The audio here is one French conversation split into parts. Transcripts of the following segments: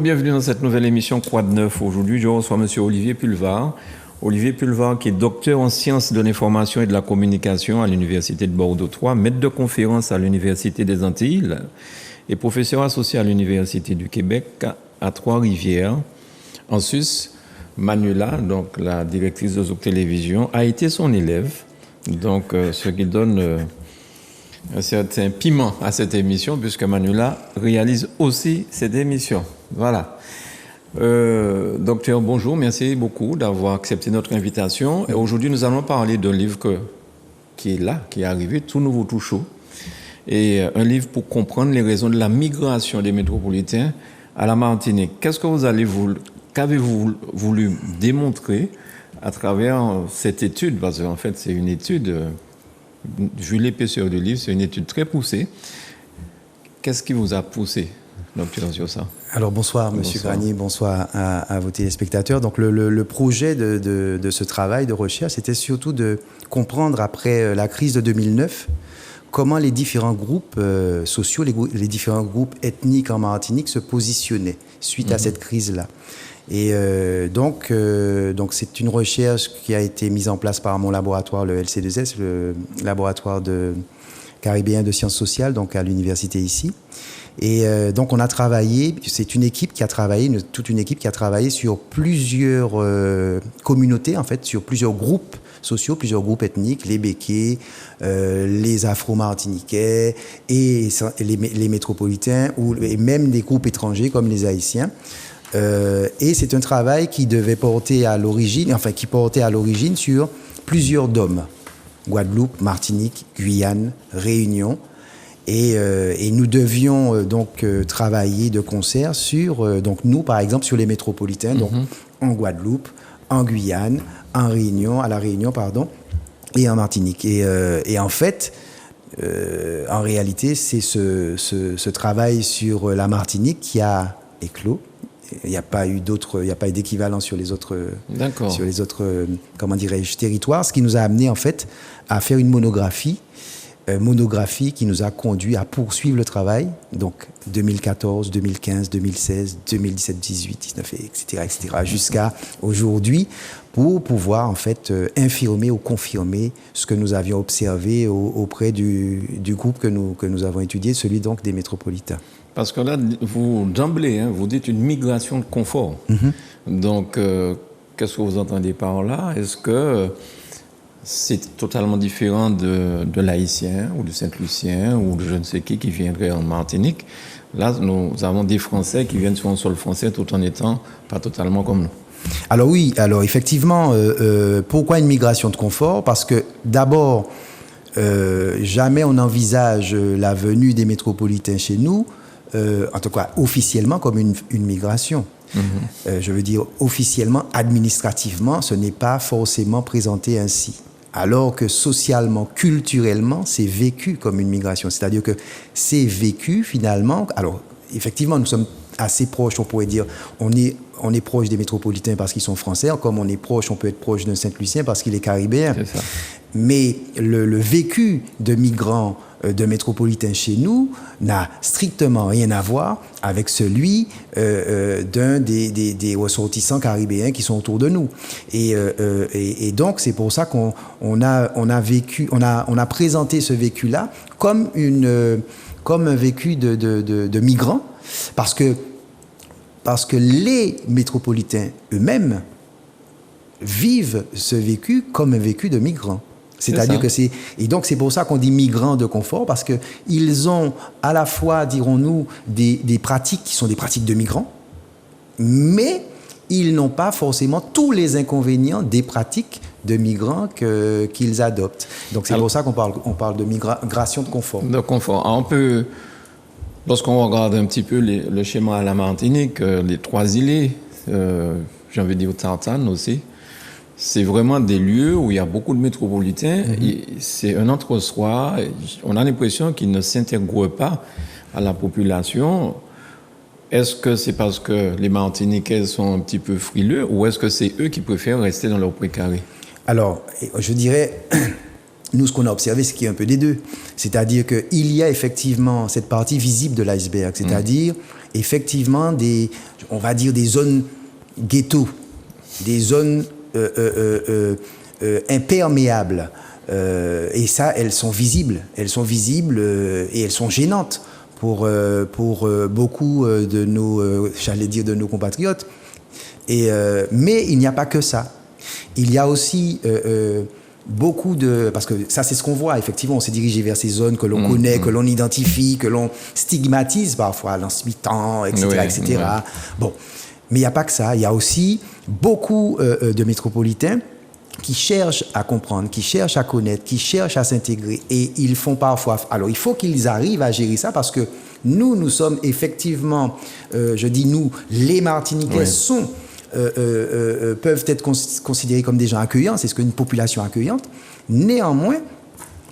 bienvenue dans cette nouvelle émission Quoi de neuf. Aujourd'hui, je reçois M. Olivier Pulvar. Olivier Pulvar, qui est docteur en sciences de l'information et de la communication à l'Université de Bordeaux 3, maître de conférence à l'Université des Antilles et professeur associé à l'Université du Québec à Trois-Rivières. En Suisse, Manuela, donc la directrice de Zouk Télévision, a été son élève, donc ce qui donne un certain piment à cette émission, puisque Manuela réalise aussi cette émission. Voilà. Docteur, bonjour, merci beaucoup d'avoir accepté notre invitation. Et aujourd'hui, nous allons parler d'un livre qui est là, qui est arrivé, tout nouveau, tout chaud. Et un livre pour comprendre les raisons de la migration des métropolitains à la Martinique. Qu'avez-vous voulu démontrer à travers cette étude? Parce qu'en fait, c'est une étude, vu l'épaisseur du livre, c'est une étude très poussée. Qu'est-ce qui vous a poussé, docteur, sur ça? Alors bonsoir, Monsieur Granier, bonsoir à vos téléspectateurs. Donc le projet de ce travail de recherche, c'était surtout de comprendre, après la crise de 2009, comment les différents groupes sociaux, les différents groupes ethniques en Martinique se positionnaient suite à cette crise-là. Et donc c'est une recherche qui a été mise en place par mon laboratoire, le LC2S, le laboratoire caribéen de sciences sociales, donc à l'université ici. Et donc on a travaillé, c'est une équipe qui a travaillé, toute une équipe qui a travaillé sur plusieurs communautés, en fait, sur plusieurs groupes sociaux, plusieurs groupes ethniques, les Békés, les Afro-Martiniquais et les métropolitains, et même des groupes étrangers comme les Haïtiens. Et c'est un travail qui devait porter à l'origine, qui portait à l'origine sur plusieurs DOM: Guadeloupe, Martinique, Guyane, Réunion. Et nous devions donc travailler de concert sur, donc nous par exemple, sur les métropolitains, donc en Guadeloupe, en Guyane, à la Réunion, et en Martinique. Et en fait, en réalité, c'est ce travail sur la Martinique qui a éclos. Il n'y a pas eu d'équivalent sur les autres, comment dirais-je, territoires, ce qui nous a amené en fait à faire une monographie qui nous a conduit à poursuivre le travail, donc 2014, 2015, 2016, 2017, 2018, 2019, etc., jusqu'à aujourd'hui, pour pouvoir en fait infirmer ou confirmer ce que nous avions observé auprès du groupe que nous avons étudié, celui donc des métropolitains. Parce que là, vous d'emblée, vous dites une migration de confort. Donc, qu'est-ce que vous entendez par là? Est-ce que c'est totalement différent de l'Haïtien ou de Saint-Lucien ou de je ne sais qui viendrait en Martinique? Là, nous avons des Français qui viennent sur un sol français tout en étant pas totalement comme nous. Alors oui, effectivement, pourquoi une migration de confort? Parce que d'abord, jamais on envisage la venue des métropolitains chez nous, en tout cas officiellement, comme une migration. Je veux dire, officiellement, administrativement, ce n'est pas forcément présenté ainsi. Alors que socialement, culturellement, c'est vécu comme une migration. C'est-à-dire que c'est vécu finalement. Alors, effectivement, nous sommes assez proches, on pourrait dire, on est proche des métropolitains parce qu'ils sont français, comme on peut être proche d'un Saint-Lucien parce qu'il est caribéen. C'est ça. Mais le vécu de migrants, de métropolitains chez nous, n'a strictement rien à voir avec celui d'un des ressortissants caribéens qui sont autour de nous. Et donc, c'est pour ça qu'on a présenté ce vécu-là comme un vécu de migrants, parce que les métropolitains eux-mêmes vivent ce vécu comme un vécu de migrants. C'est-à-dire que et donc c'est pour ça qu'on dit migrants de confort, parce que ils ont à la fois, dirons-nous, des pratiques qui sont des pratiques de migrants, mais ils n'ont pas forcément tous les inconvénients des pratiques de migrants qu'ils adoptent. Donc c'est pour ça qu'on parle de migration de confort. De confort. Alors, lorsqu'on regarde un petit peu le schéma à la Martinique, les trois îlets, j'ai envie de dire Tartane aussi, c'est vraiment des lieux où il y a beaucoup de métropolitains. C'est un entre-soi. On a l'impression qu'ils ne s'intègrent pas à la population. Est-ce que c'est parce que les Martiniquais sont un petit peu frileux, ou est-ce que c'est eux qui préfèrent rester dans leur précaré? Alors, je dirais, nous, ce qu'on a observé, c'est qu'il y a un peu des deux. C'est-à-dire qu'il y a effectivement cette partie visible de l'iceberg, c'est-à-dire effectivement on va dire des zones ghetto, des zones imperméables. Et ça, elles sont visibles et elles sont gênantes pour beaucoup de nos, de nos compatriotes. Mais il n'y a pas que ça. Il y a aussi beaucoup parce que ça, c'est ce qu'on voit. Effectivement, on s'est dirigé vers ces zones que l'on connaît, que l'on identifie, que l'on stigmatise parfois, l'Anse-Mitan, etc., etc. Ouais. Bon, mais il n'y a pas que ça. Il y a aussi beaucoup de métropolitains qui cherchent à comprendre, qui cherchent à connaître, qui cherchent à s'intégrer. Et ils font parfois... Alors, il faut qu'ils arrivent à gérer ça parce que nous sommes effectivement, je dis nous, les Martiniquais sont... peuvent être considérés comme des gens accueillants, c'est ce qu'une population accueillante. Néanmoins,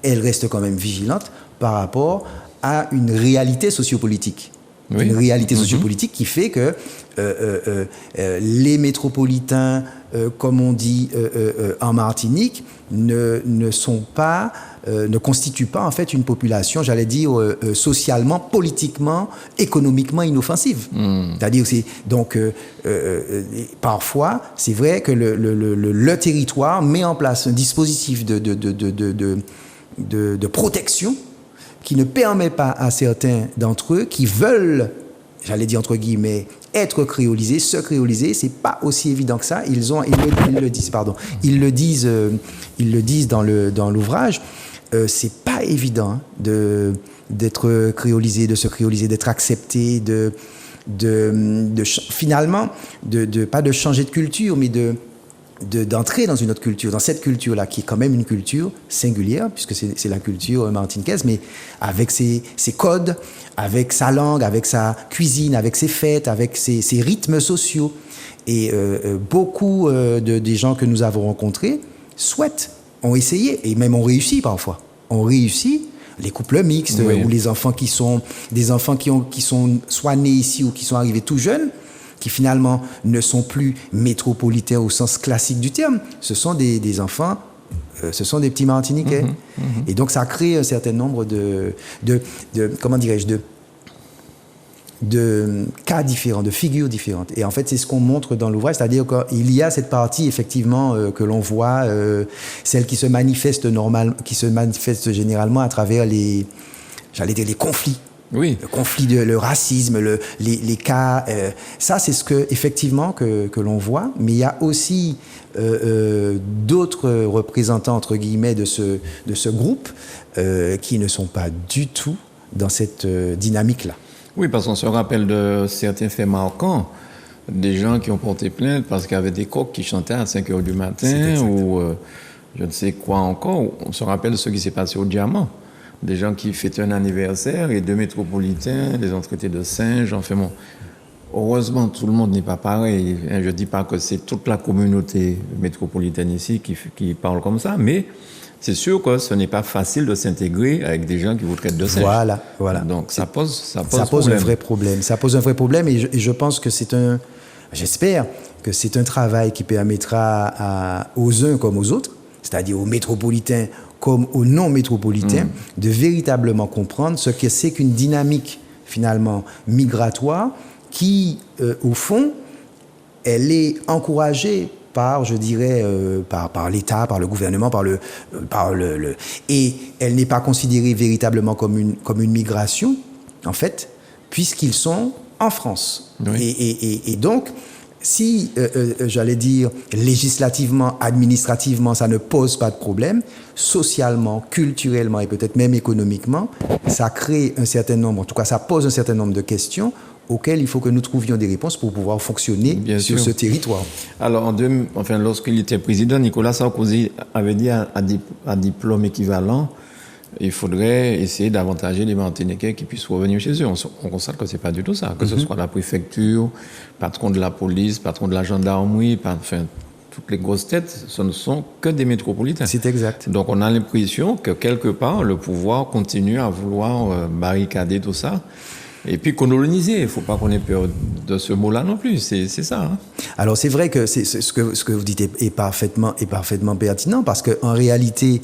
elle reste quand même vigilante par rapport à une réalité sociopolitique. Oui. Une réalité sociopolitique qui fait que les métropolitains, comme on dit en Martinique, ne constituent pas en fait une population, j'allais dire, socialement, politiquement, économiquement inoffensive. C'est-à-dire parfois, c'est vrai que le territoire met en place un dispositif de protection qui ne permet pas à certains d'entre eux qui veulent, j'allais dire entre guillemets, être créolisés, se créoliser, c'est pas aussi évident que ça. Ils le disent dans l'ouvrage. C'est pas évident d'être créolisé, de se créoliser, d'être accepté, finalement, pas de changer de culture, mais d'entrer dans une autre culture, dans cette culture-là, qui est quand même une culture singulière, puisque c'est la culture martiniquaise, mais avec ses codes, avec sa langue, avec sa cuisine, avec ses fêtes, avec ses rythmes sociaux. Et beaucoup des gens que nous avons rencontrés ont essayé, et même ont réussi parfois. Ont réussi, les couples mixtes, ou les enfants qui sont soit nés ici ou qui sont arrivés tout jeunes, qui finalement ne sont plus métropolitains au sens classique du terme. Ce sont des enfants, ce sont des petits Martiniquais. Et donc ça crée un certain nombre de cas différents, de figures différentes. Et en fait, c'est ce qu'on montre dans l'ouvrage, c'est-à-dire qu'il y a cette partie, effectivement, que l'on voit, celle qui se manifeste généralement à travers les conflits. Oui. Le conflit, le racisme, les cas, ça c'est ce que effectivement que l'on voit, mais il y a aussi d'autres représentants entre guillemets de ce groupe qui ne sont pas du tout dans cette dynamique-là. Oui, parce qu'on se rappelle de certains faits marquants, des gens qui ont porté plainte parce qu'il y avait des coqs qui chantaient à 5h du matin ou je ne sais quoi encore. On se rappelle de ce qui s'est passé au Diamant. Des gens qui fêtaient un anniversaire et 2 métropolitains les ont traités de singes. Enfin bon, heureusement, tout le monde n'est pas pareil. Je ne dis pas que c'est toute la communauté métropolitaine ici qui parle comme ça, mais c'est sûr que ce n'est pas facile de s'intégrer avec des gens qui vous traitent de singes. Voilà. Donc ça pose un vrai problème. Ça pose un vrai problème et je pense que j'espère que c'est un travail qui permettra aux uns comme aux autres, c'est-à-dire aux métropolitains comme aux non-métropolitains, de véritablement comprendre ce que c'est qu'une dynamique, finalement, migratoire qui, au fond, elle est encouragée par, je dirais, par l'État, par le gouvernement, et elle n'est pas considérée véritablement comme une migration, en fait, puisqu'ils sont en France. Oui. Et donc, si, j'allais dire, législativement, administrativement, ça ne pose pas de problème, socialement, culturellement et peut-être même économiquement, ça crée un certain nombre, en tout cas, ça pose un certain nombre de questions auxquelles il faut que nous trouvions des réponses pour pouvoir fonctionner sur ce territoire. Alors, lorsqu'il était président, Nicolas Sarkozy avait dit à diplôme équivalent, il faudrait essayer d'avantager les Martiniquais qui puissent revenir chez eux. On constate que ce n'est pas du tout ça. Que ce soit la préfecture, patron de la police, patron de la gendarmerie, toutes les grosses têtes, ce ne sont que des métropolitains. C'est exact. Donc on a l'impression que quelque part, le pouvoir continue à vouloir barricader tout ça. Et puis coloniser, il ne faut pas qu'on ait peur de ce mot-là non plus, c'est ça. Hein. Alors c'est vrai que ce que vous dites est parfaitement pertinent, parce qu'en réalité,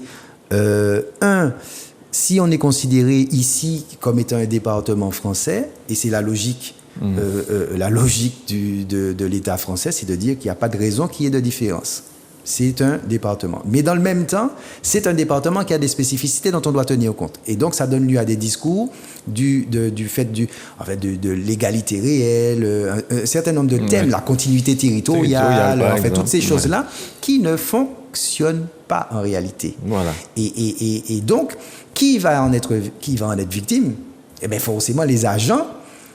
Si on est considéré ici comme étant un département français, et c'est la logique, de l'État français, c'est de dire qu'il n'y a pas de raison qu'il y ait de différence. C'est un département. Mais dans le même temps, c'est un département qui a des spécificités dont on doit tenir compte. Et donc, ça donne lieu à des discours de l'égalité réelle, un certain nombre de thèmes, la continuité territoriale, toutes ces choses-là qui ne fonctionnent pas en réalité. Voilà. Et donc, qui va en être victime? Eh bien, forcément, les agents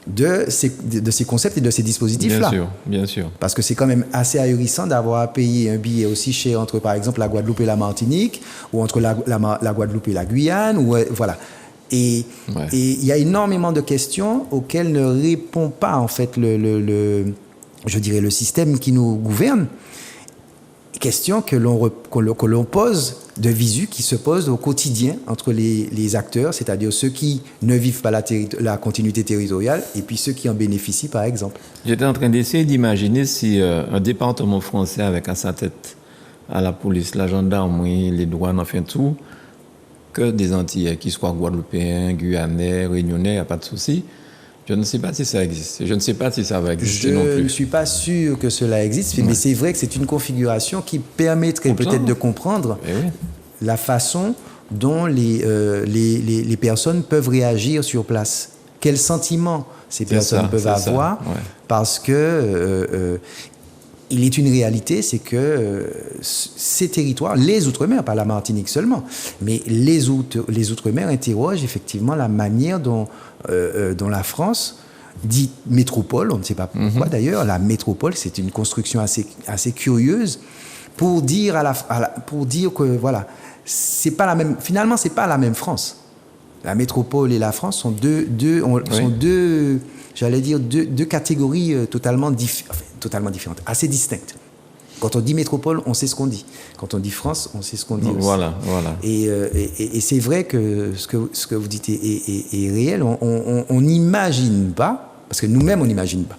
de ces concepts et de ces dispositifs-là. Bien sûr. Parce que c'est quand même assez ahurissant d'avoir à payer un billet aussi cher entre, par exemple, la Guadeloupe et la Martinique, ou entre la Guadeloupe et la Guyane, voilà. Et il y a énormément de questions auxquelles ne répond pas, en fait, le système qui nous gouverne. Questions que l'on pose de visu, qui se posent au quotidien entre les acteurs, c'est-à-dire ceux qui ne vivent pas la continuité territoriale et puis ceux qui en bénéficient, par exemple. J'étais en train d'essayer d'imaginer si un département français avec à sa tête à la police, la gendarmerie, les douanes, enfin tout, que des Antillais, qu'ils soient guadeloupéens, guyanais, réunionnais, il n'y a pas de souci. Je ne sais pas si ça existe. Je ne sais pas si ça va exister non plus. Je ne suis pas sûr que cela existe, mais c'est vrai que c'est une configuration qui permettrait peut-être de comprendre la façon dont les personnes peuvent réagir sur place. Quels sentiments ces personnes peuvent avoir, parce que il est une réalité, c'est que ces territoires, les Outre-mer, pas la Martinique seulement, mais les Outre-mer interrogent effectivement la manière dont la France dit métropole, on ne sait pas pourquoi d'ailleurs, la métropole, c'est une construction assez curieuse pour dire que voilà, c'est pas la même, finalement c'est pas la même France. La métropole et la France sont deux catégories totalement différentes, assez distinctes. Quand on dit métropole, on sait ce qu'on dit. Quand on dit France, on sait ce qu'on dit aussi. Voilà. Et c'est vrai que ce que vous dites est réel. On n'imagine pas, parce que nous-mêmes, on n'imagine pas,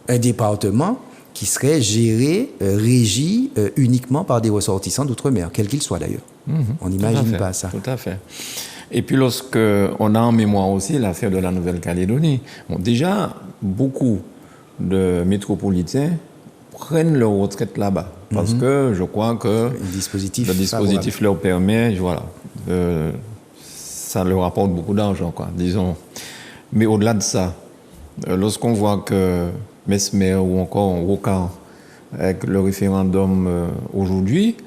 un département qui serait géré, régi uniquement par des ressortissants d'outre-mer, quels qu'ils soient d'ailleurs. On n'imagine pas ça. Tout à fait. Et puis lorsqu'on a en mémoire aussi l'affaire de la Nouvelle-Calédonie, déjà, beaucoup de métropolitains prennent leur retraite là-bas. Parce que je crois que le dispositif leur permet, ça leur apporte beaucoup d'argent, disons. Mais au-delà de ça, lorsqu'on voit que Mesmer ou encore Rocard, avec le référendum aujourd'hui,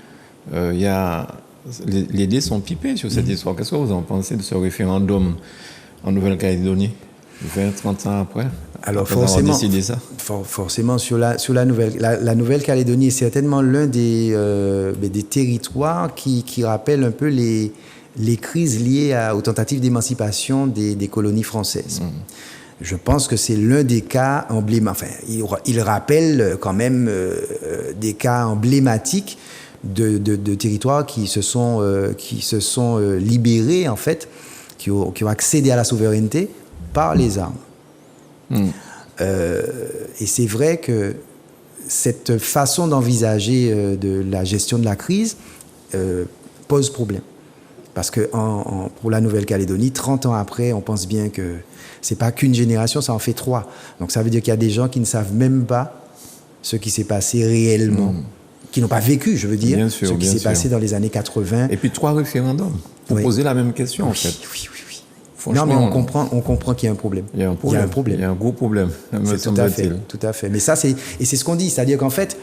il y a... Les dés sont pipés sur cette histoire. Qu'est-ce que vous en pensez de ce référendum en Nouvelle-Calédonie, 20-30 ans après? Alors forcément, sur la Nouvelle-Calédonie est certainement l'un des territoires qui rappelle un peu les crises liées aux tentatives d'émancipation des colonies françaises. Je pense que c'est l'un des cas emblématiques. Enfin, il rappelle quand même des cas emblématiques de territoires qui se sont libérés, en fait, qui ont accédé à la souveraineté par les armes. Et c'est vrai que cette façon d'envisager de la gestion de la crise pose problème. Parce que pour la Nouvelle-Calédonie, 30 ans après, on pense bien que c'est pas qu'une génération, ça en fait 3. Donc ça veut dire qu'il y a des gens qui ne savent même pas ce qui s'est passé réellement. Qui n'ont pas vécu, je veux dire, ce qui s'est passé dans les années 80. Et puis 3 référendums pour poser la même question, en fait. Oui. Non, mais on comprend qu'il y a un problème. Il y a un problème. Il y a un gros problème, me semble-t-il. Tout à fait. Mais ça, c'est ce qu'on dit. C'est-à-dire qu'en fait,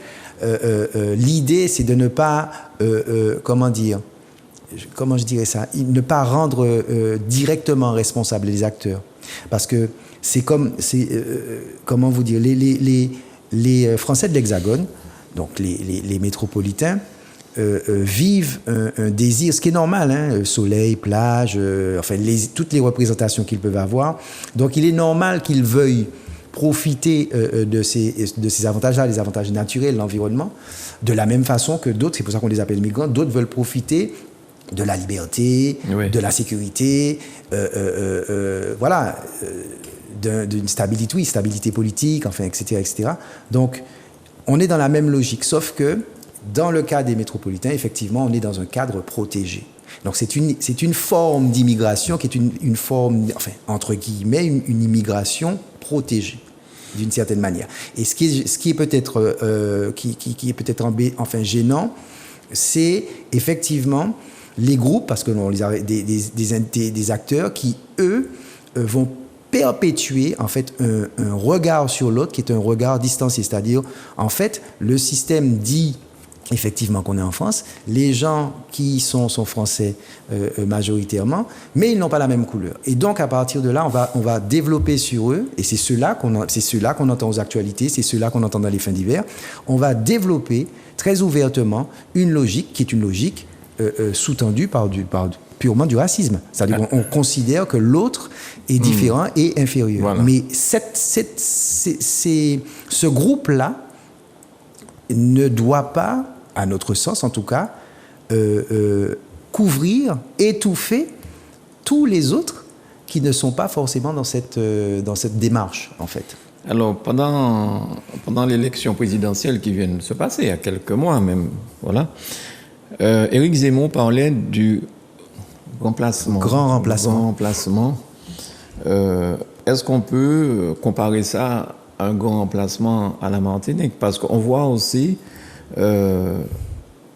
l'idée, c'est de ne pas, comment je dirais ça, ne pas rendre directement responsables les acteurs. Parce que comment vous dire, les Français de l'Hexagone, donc les métropolitains, vivent un désir, ce qui est normal, soleil, plage, toutes les représentations qu'ils peuvent avoir. Donc il est normal qu'ils veuillent profiter de ces avantages-là, les avantages naturels, l'environnement, de la même façon que d'autres, c'est pour ça qu'on les appelle migrants, d'autres veulent profiter de la liberté, de la sécurité, d'une stabilité politique, enfin, etc., etc. Donc, on est dans la même logique, sauf que Dans le cas des métropolitains, effectivement, on est dans un cadre protégé. Donc c'est une forme d'immigration qui est une forme, enfin, entre guillemets, une immigration protégée d'une certaine manière. Et ce qui est peut-être enfin gênant, c'est effectivement les groupes, parce que des acteurs qui eux vont perpétuer en fait un regard sur l'autre qui est un regard distancié, c'est-à-dire en fait le système dit effectivement qu'on est en France, les gens qui sont français majoritairement, mais ils n'ont pas la même couleur. Et donc à partir de là, on va développer sur eux, et c'est ceux-là qu'on entend aux actualités, c'est ceux-là qu'on entend dans les fins d'hiver, on va développer très ouvertement une logique qui est une logique sous-tendue par purement du racisme. C'est-à-dire qu'on considère que l'autre est différent et inférieur. Voilà. Mais ce groupe-là ne doit pas, à notre sens en tout cas, couvrir, étouffer tous les autres qui ne sont pas forcément dans cette démarche, en fait. Alors, pendant l'élection présidentielle qui vient de se passer, il y a quelques mois même, voilà, Éric Zemmour parlait du remplacement. Grand remplacement. Est-ce qu'on peut comparer ça à un grand remplacement à la Martinique? Parce qu'on voit aussi,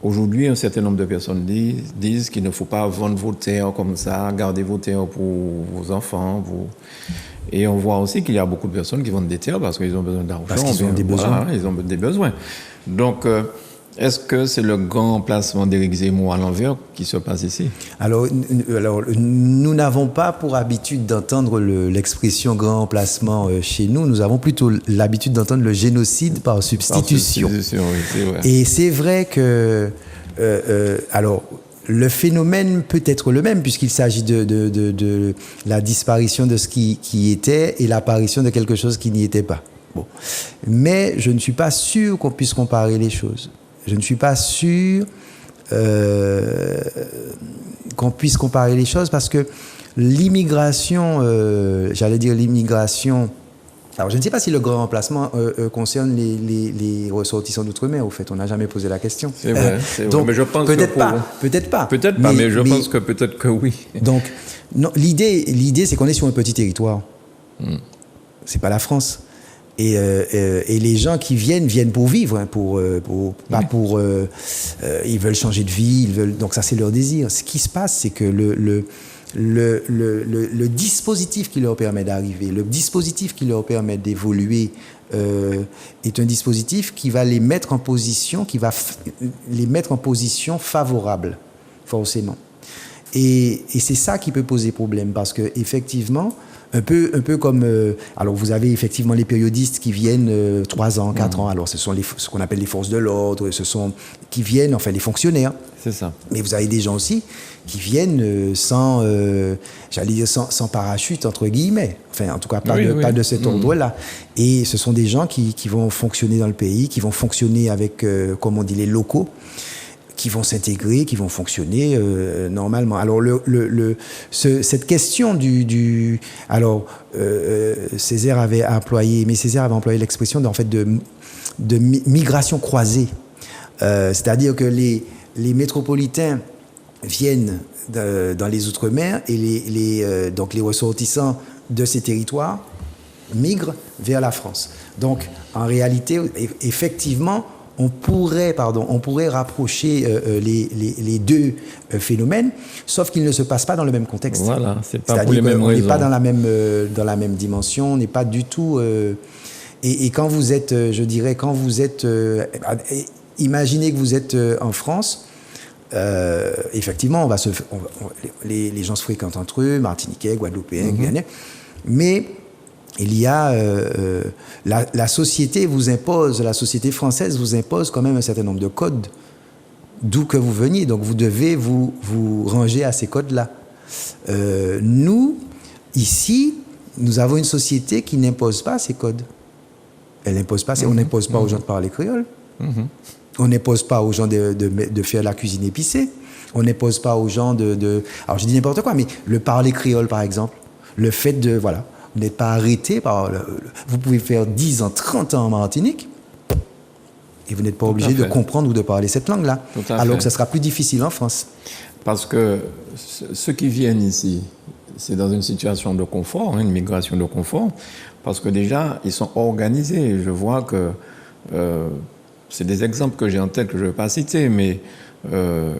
aujourd'hui, un certain nombre de personnes disent qu'il ne faut pas vendre vos terres comme ça, garder vos terres pour vos enfants. Et on voit aussi qu'il y a beaucoup de personnes qui vendent des terres parce qu'ils ont besoin d'argent. Parce qu'ils ont des besoins. Voilà, ils ont des besoins. Donc, est-ce que c'est le grand remplacement d'Éric Zemmour à l'envers qui se passe ici? Alors, nous n'avons pas pour habitude d'entendre l'expression grand remplacement chez nous. Nous avons plutôt l'habitude d'entendre le génocide par substitution. Oui, c'est vrai. Et c'est vrai que... alors, le phénomène peut être le même puisqu'il s'agit de la disparition de ce qui était et l'apparition de quelque chose qui n'y était pas. Bon. Mais je ne suis pas sûr qu'on puisse comparer les choses. Je ne suis pas sûr qu'on puisse comparer les choses parce que l'immigration, alors je ne sais pas si le grand remplacement concerne les ressortissants d'outre-mer, au fait, on n'a jamais posé la question. C'est vrai, donc, mais je pense peut-être pas. Peut-être pas, mais je pense que peut-être que oui. Donc, non, l'idée c'est qu'on est sur un petit territoire. C'est pas la France. Et les gens qui viennent pour vivre, hein, ils veulent changer de vie, donc ça c'est leur désir. Ce qui se passe, c'est que le dispositif qui leur permet d'arriver, le dispositif qui leur permet d'évoluer est un dispositif qui va les mettre en position, favorable, forcément. Et c'est ça qui peut poser problème, parce que effectivement, un peu comme... alors, vous avez effectivement les périodistes qui viennent 3 ans, 4 ans. Alors, ce sont ce qu'on appelle les forces de l'ordre, qui viennent, enfin, les fonctionnaires. C'est ça. Mais vous avez des gens aussi qui viennent sans parachute, entre guillemets. Enfin, en tout cas, pas de cet ordre-là. Et ce sont des gens qui vont fonctionner dans le pays, qui vont fonctionner avec, comme on dit, les locaux, qui vont s'intégrer, qui vont fonctionner normalement. Alors cette question alors Césaire avait employé l'expression de migration croisée, c'est-à-dire que les métropolitains viennent dans les outre-mer et donc les ressortissants de ces territoires migrent vers la France. Donc en réalité, effectivement, on pourrait rapprocher les deux phénomènes, sauf qu'ils ne se passent pas dans le même contexte. Voilà, c'est pas pour les mêmes raisons. On n'est pas dans la même dimension, on n'est pas du tout... Et quand vous êtes, imaginez que vous êtes en France, effectivement, les gens se fréquentent entre eux, Martiniquais, Guadeloupéens, Guyanais, mais... il y a la société française vous impose quand même un certain nombre de codes, d'où que vous veniez. Donc vous devez vous ranger à ces codes-là. Nous, ici, nous avons une société qui n'impose pas ces codes. Elle n'impose pas. On n'impose pas aux gens de parler créole. On n'impose pas aux gens de faire la cuisine épicée. On n'impose pas aux gens alors je dis n'importe quoi, mais le parler créole, par exemple, le fait de... voilà. Vous n'êtes pas arrêté par... vous pouvez faire 10 ans, 30 ans en Martinique. Et vous n'êtes pas obligé de comprendre ou de parler cette langue-là. Alors que ça sera plus difficile en France. Parce que ceux qui viennent ici, c'est dans une situation de confort, une migration de confort, parce que déjà, ils sont organisés. Je vois que c'est des exemples que j'ai en tête que je ne vais pas citer, mais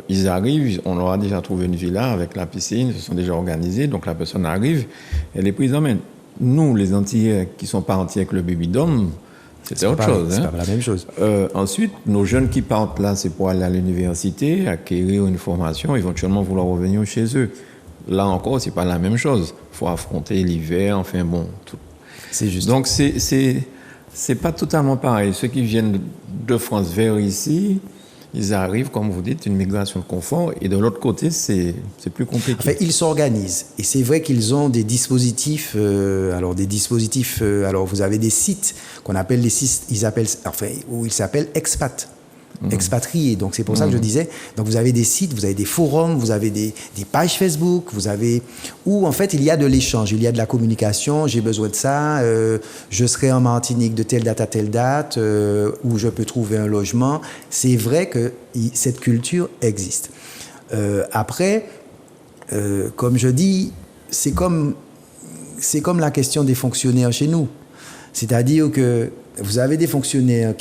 ils arrivent, on leur a déjà trouvé une villa avec la piscine, ils se sont déjà organisés, donc la personne arrive, elle est prise en main. Nous, les Antillais qui ne sont pas entiers avec le baby-dom, c'est autre chose. C'est pas la même chose. Ensuite, nos jeunes qui partent là, c'est pour aller à l'université, acquérir une formation, éventuellement vouloir revenir chez eux. Là encore, c'est pas la même chose. Il faut affronter l'hiver, enfin bon. Tout. C'est juste. Donc, c'est pas totalement pareil. Ceux qui viennent de France vers ici, ils arrivent, comme vous dites, une migration de confort. Et de l'autre côté, c'est plus compliqué. Enfin, ils s'organisent. Et c'est vrai qu'ils ont des dispositifs. Alors, vous avez des sites qu'on appelle les sites, où ils s'appellent expat. Expatriés. Donc, c'est pour ça que je disais. Donc, vous avez des sites, vous avez des forums, vous avez des pages Facebook, où, en fait, il y a de l'échange, il y a de la communication. J'ai besoin de ça. Je serai en Martinique de telle date à telle date, où je peux trouver un logement. C'est vrai que cette culture existe. Après, comme je dis, c'est comme la question des fonctionnaires chez nous. C'est-à-dire que vous avez des fonctionnaires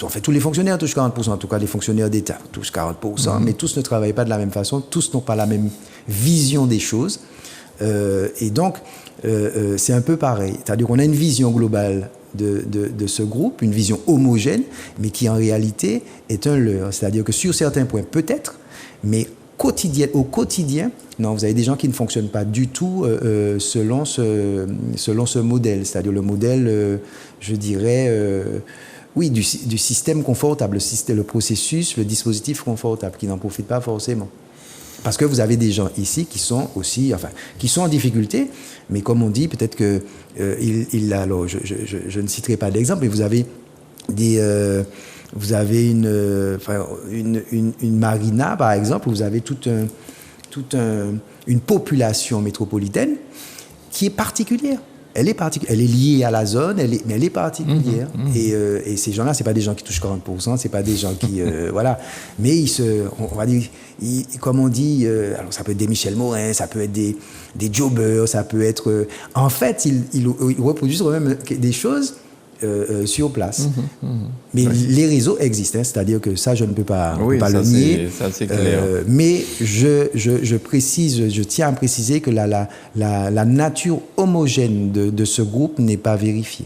enfin, tous les fonctionnaires touchent 40%, en tout cas les fonctionnaires d'État touchent 40%, mais tous ne travaillent pas de la même façon, tous n'ont pas la même vision des choses. Et donc, c'est un peu pareil. C'est-à-dire qu'on a une vision globale de ce groupe, une vision homogène, mais qui en réalité est un leurre. C'est-à-dire que sur certains points, peut-être, mais au quotidien, non, vous avez des gens qui ne fonctionnent pas du tout selon ce modèle. C'est-à-dire le modèle, je dirais... oui, du système confortable, le processus, le dispositif confortable, qui n'en profite pas forcément. Parce que vous avez des gens ici qui sont aussi, qui sont en difficulté, mais comme on dit, peut-être que, alors, je ne citerai pas d'exemple, mais vous avez une marina, par exemple, où vous avez toute une population métropolitaine qui est particulière. Elle est liée à la zone, mais elle est particulière. Et ces gens-là, c'est pas des gens qui touchent 40%, c'est pas des gens qui, voilà. Mais on va dire, comme on dit, alors ça peut être des Michel Morin, ça peut être des jobbers, ça peut être, en fait, ils reproduisent même des choses sur place. Mais les réseaux existent, c'est-à-dire que ça, je ne peux pas, le nier. Ça, c'est clair. Mais je tiens à préciser que la nature homogène de ce groupe n'est pas vérifiée.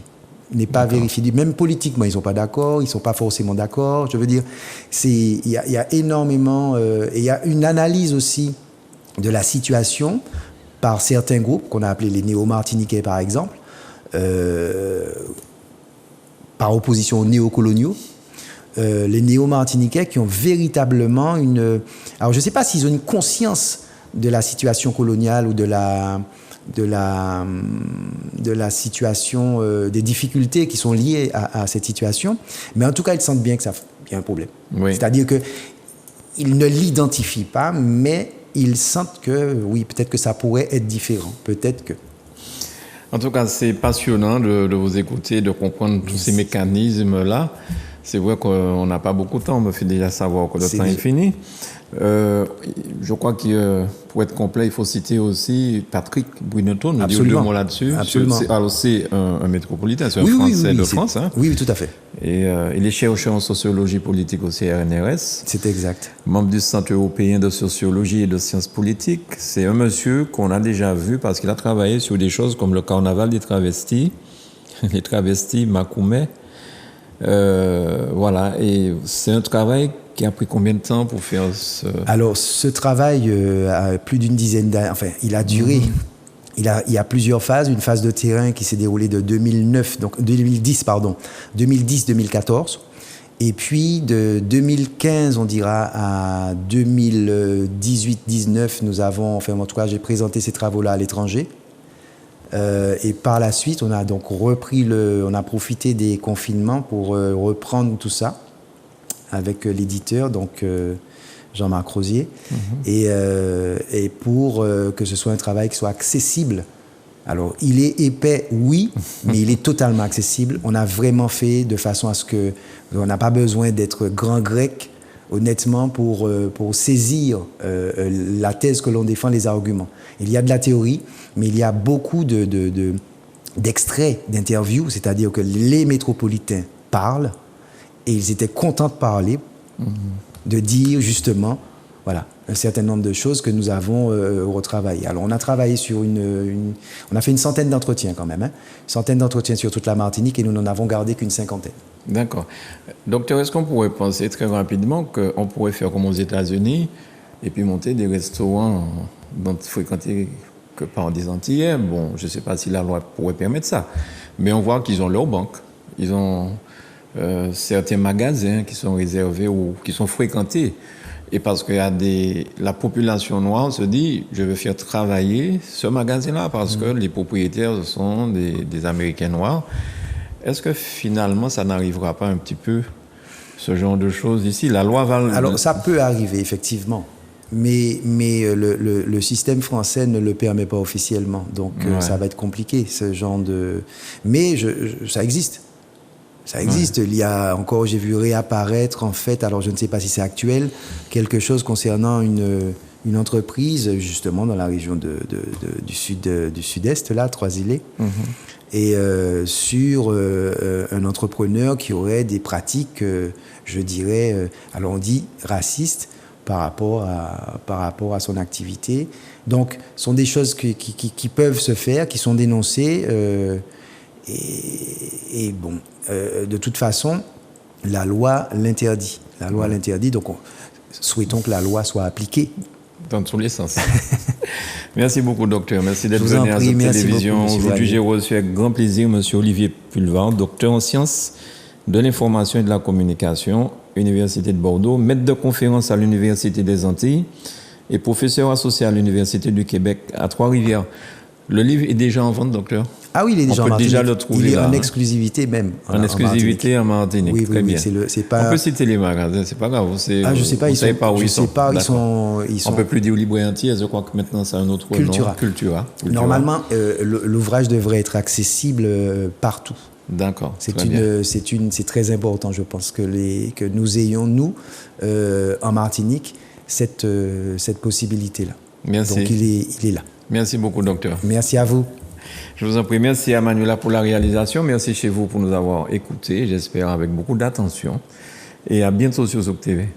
Même politiquement, ils ne sont pas d'accord, ils ne sont pas forcément d'accord. Je veux dire, il y a énormément... et il y a une analyse aussi de la situation par certains groupes, qu'on a appelés les néo-martiniquais, par exemple, par opposition aux néocoloniaux, les néo-martiniquais qui ont véritablement alors je ne sais pas s'ils ont une conscience de la situation coloniale ou de la situation, des difficultés qui sont liées à cette situation, mais en tout cas ils sentent bien qu'il y a un problème. Oui. C'est-à-dire qu'ils ne l'identifient pas, mais ils sentent que oui, peut-être que ça pourrait être différent, peut-être que... En tout cas, c'est passionnant de vous écouter, de comprendre tous ces mécanismes-là. C'est vrai qu'on n'a pas beaucoup de temps, on me fait déjà savoir que le temps est fini. Je crois que pour être complet, il faut citer aussi Patrick Bruneton, nous dit deux mots là-dessus. Alors c'est un métropolitain, c'est un Français de France. Hein. Oui, tout à fait. Et il est chercheur en sociologie politique au CNRS. C'est exact. Membre du Centre européen de sociologie et de sciences politiques. C'est un monsieur qu'on a déjà vu parce qu'il a travaillé sur des choses comme le carnaval des travestis, les travestis Makoumet. Voilà, et c'est un travail qui a pris combien de temps pour faire ce... Alors, ce travail a plus d'une dizaine d'années, enfin, il a duré. Il y a plusieurs phases. Une phase de terrain qui s'est déroulée de 2010-2014. Et puis, de 2015, on dira, à 2018-19, nous avons, enfin, en tout cas, j'ai présenté ces travaux-là à l'étranger. Et par la suite, on a donc on a profité des confinements pour reprendre tout ça avec l'éditeur, donc Jean-Marc Rosier, et pour que ce soit un travail qui soit accessible Alors, il est épais, oui, mais il est totalement accessible. On a vraiment fait de façon à ce que on n'a pas besoin d'être grand grec, honnêtement, pour saisir la thèse que l'on défend, les arguments. Il y a de la théorie, mais il y a beaucoup d'extraits d'interviews, c'est-à-dire que les métropolitains parlent et ils étaient contents de parler, de dire justement, voilà, un certain nombre de choses que nous avons retravaillées. Alors, on a travaillé sur on a fait une centaine d'entretiens quand même, hein, une centaine d'entretiens sur toute la Martinique et nous n'en avons gardé qu'une cinquantaine. D'accord. Docteur, est-ce qu'on pourrait penser très rapidement qu'on pourrait faire comme aux États-Unis et puis monter des restaurants dont fréquentés que par des Antillais? Bon, je ne sais pas si la loi pourrait permettre ça, mais on voit qu'ils ont leur banque, ils ont certains magasins qui sont réservés ou qui sont fréquentés. Et parce que la population noire se dit, je veux faire travailler ce magasin-là parce que les propriétaires sont des Américains noirs. Est-ce que finalement, ça n'arrivera pas un petit peu, ce genre de choses ici? La loi va... Alors, ça peut arriver, effectivement. Mais le système français ne le permet pas officiellement. Donc, ça va être compliqué, ce genre de... Mais ça existe. Ça existe. Ouais. Il y a encore, j'ai vu réapparaître, en fait, alors je ne sais pas si c'est actuel, quelque chose concernant une entreprise, justement, dans la région du sud-est, là, Trois-Îlets, et sur un entrepreneur qui aurait des pratiques, je dirais, alors on dit racistes, par rapport à son activité. Donc, ce sont des choses qui peuvent se faire, qui sont dénoncées, et bon, de toute façon, la loi l'interdit. La loi l'interdit, donc souhaitons que la loi soit appliquée. Dans tous les sens. Merci beaucoup, docteur. Merci d'être venu à cette télévision. Aujourd'hui, j'ai reçu avec grand plaisir M. Olivier Pulvar, docteur en sciences de l'information et de la communication, Université de Bordeaux, maître de conférence à l'Université des Antilles et professeur associé à l'Université du Québec à Trois-Rivières. Le livre est déjà en vente, docteur? Ah oui, il est déjà en Martinique. On peut déjà le trouver. Il est en exclusivité même. En exclusivité en Martinique. Oui, très bien. C'est pas... On peut citer les magasins, c'est pas grave. Je sais pas, ils sont... On peut plus dire Librairie Antilles, je crois que maintenant c'est un autre Cultura. nom. Cultura. Normalement, l'ouvrage devrait être accessible partout. D'accord. C'est très important, je pense, que nous ayons, nous, en Martinique, cette possibilité-là. Merci. Donc il est là. Merci beaucoup, docteur. Merci à vous. Je vous en prie. Merci à Manuela pour la réalisation. Merci chez vous pour nous avoir écoutés, j'espère avec beaucoup d'attention. Et à bientôt sur Zouk TV.